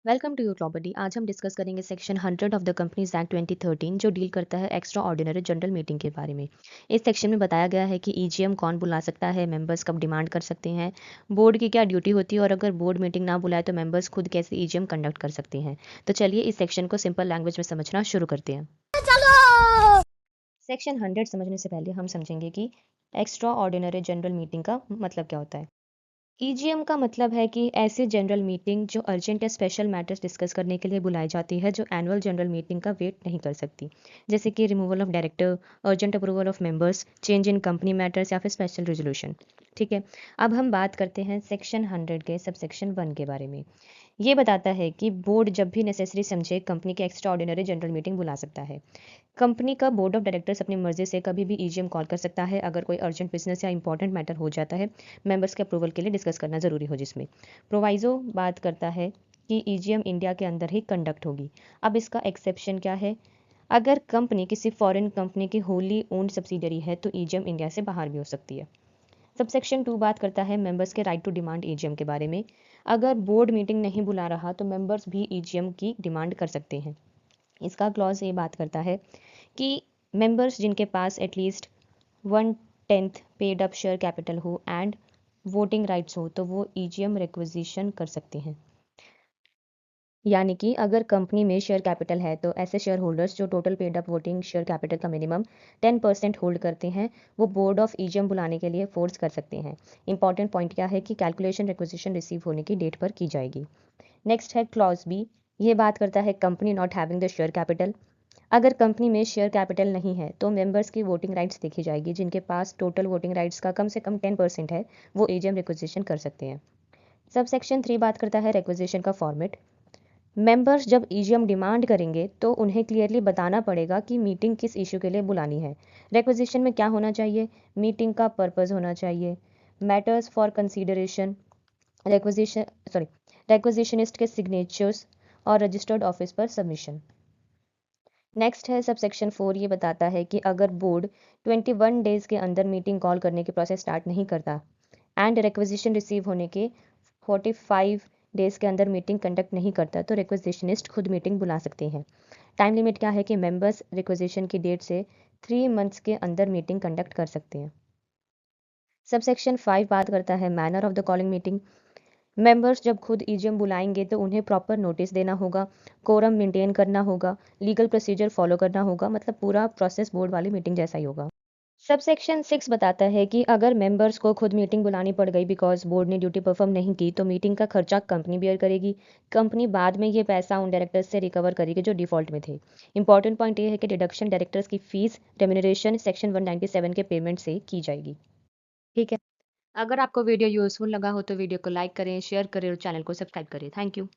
Welcome to your property. आज हम discuss करेंगे section 100 of the companies act 2013 जो डील करता है एक्स्ट्रा ऑर्डिनरी जनरल मीटिंग के बारे में। इस सेक्शन में बताया गया है कि ईजीएम कौन बुला सकता है, मेंबर्स कब डिमांड कर सकते हैं, बोर्ड की क्या ड्यूटी होती है और अगर बोर्ड मीटिंग ना बुलाए तो मेंबर्स खुद कैसे ईजीएम कंडक्ट कर सकते हैं। तो चलिए इस सेक्शन को सिंपल लैंग्वेज में समझना शुरू करते हैं। सेक्शन 100 समझने से पहले हम समझेंगे कि एक्स्ट्रा ऑर्डिनरी जनरल मीटिंग का मतलब क्या होता है। ईजीएम का मतलब है कि ऐसी जनरल मीटिंग जो अर्जेंट या स्पेशल मैटर्स डिस्कस करने के लिए बुलाई जाती है जो एनुअल जनरल मीटिंग का वेट नहीं कर सकती, जैसे कि removal of director, urgent approval of members, change in company matters या फिर स्पेशल रेजोल्यूशन। ठीक है, अब हम बात करते हैं सेक्शन 100 के सब सेक्शन 1 के बारे में। ये बताता है कि बोर्ड जब भी नेसेसरी समझे कंपनी की एक्स्ट्रा ऑर्डिनरी जनरल मीटिंग बुला सकता है। कंपनी का बोर्ड ऑफ डायरेक्टर्स अपनी मर्जी से कभी भी ईजीएम कॉल कर सकता है अगर कोई अर्जेंट बिजनेस या इंपॉर्टेंट मैटर हो जाता है, मेंबर्स के अप्रूवल के लिए डिस्कस करना जरूरी हो, जिसमें प्रोवाइजो बात करता है कि ईजीएम इंडिया के अंदर ही कंडक्ट होगी। अब इसका एक्सेप्शन क्या है? अगर कंपनी किसी फॉरेन कंपनी की होली ओन्ड सब्सिडरी है तो ईजीएम इंडिया से बाहर भी हो सकती है। सबसेक्शन 2 बात करता है मेंबर्स के राइट टू डिमांड ईजीएम के बारे में। अगर बोर्ड मीटिंग नहीं बुला रहा तो मेंबर्स भी ईजीएम की डिमांड कर सकते हैं। इसका क्लॉज ये बात करता है कि मेंबर्स जिनके पास at least 1/10 paid up share capital हो एंड वोटिंग राइट्स हो तो वो ईजीएम रिक्विजिशन कर सकते हैं। यानी कि अगर कंपनी में शेयर कैपिटल है तो ऐसे शेयर होल्डर्स जो total paid up voting share capital का मिनिमम 10% होल्ड करते हैं वो बोर्ड ऑफ ईजीएम बुलाने के लिए फोर्स कर सकते हैं। इंपॉर्टेंट पॉइंट क्या है कि कैलकुलेशन रिक्विजिशन रिसीव होने की डेट पर की जाएगी। नेक्स्ट है क्लॉज बी। ये बात करता है company not having the share capital. अगर कंपनी में शेयर कैपिटल नहीं है तो मेंबर्स की वोटिंग राइट्स देखी जाएगी, जिनके पास टोटल वोटिंग राइट्स का कम से कम 10% है वो ईजीएम रिक्विजिशन कर सकते हैं। सब सेक्शन 3 बात करता है रिक्विजिशन का फॉर्मेट। मेंबर्स जब ईजीएम डिमांड करेंगे तो उन्हें क्लियरली बताना पड़ेगा कि मीटिंग किस इशू के लिए बुलानी है। रिक्विजिशन में क्या होना चाहिए? मीटिंग का पर्पस होना चाहिए, matters for consideration, requisition sorry requisitionist के सिग्नेचर्स और रजिस्टर्ड ऑफिस पर सबमिशन। नेक्स्ट है सब सेक्शन 4। ये बताता है कि अगर बोर्ड 21 डेज के अंदर मीटिंग कॉल करने की प्रोसेस स्टार्ट नहीं करता एंड रिक्विजिशन रिसीव होने के 45 डेज के अंदर मीटिंग कंडक्ट नहीं करता तो रिक्विजिशनिस्ट खुद मीटिंग बुला सकते हैं। टाइम लिमिट क्या है कि मेंबर्स रिक्विजिशन की डेट से 3 मंथ्स के अंदर मीटिंग कंडक्ट कर सकते हैं। सब सेक्शन 5 बात करता है manner of the calling meeting. Members जब खुद ईजीएम बुलाएंगे तो उन्हें प्रॉपर नोटिस देना होगा, कोरम मेंटेन करना होगा, लीगल प्रोसीजर फॉलो करना होगा, मतलब पूरा प्रोसेस बोर्ड वाली मीटिंग जैसा ही होगा। सब सेक्शन 6 बताता है कि अगर मेंबर्स को खुद मीटिंग बुलानी पड़ गई बिकॉज बोर्ड ने ड्यूटी परफॉर्म नहीं की तो मीटिंग का खर्चा कंपनी बियर करेगी। कंपनी बाद में ये पैसा उन डायरेक्टर्स से रिकवर करेगी जो डिफॉल्ट में थे। इंपॉर्टेंट पॉइंट ये है कि डिडक्शन डायरेक्टर्स की फीस रेम्यूनरेशन सेक्शन 197 के पेमेंट से की जाएगी। ठीक है, अगर आपको वीडियो यूजफुल लगा हो तो वीडियो को लाइक करें, शेयर करें और चैनल को सब्सक्राइब करें। Thank you.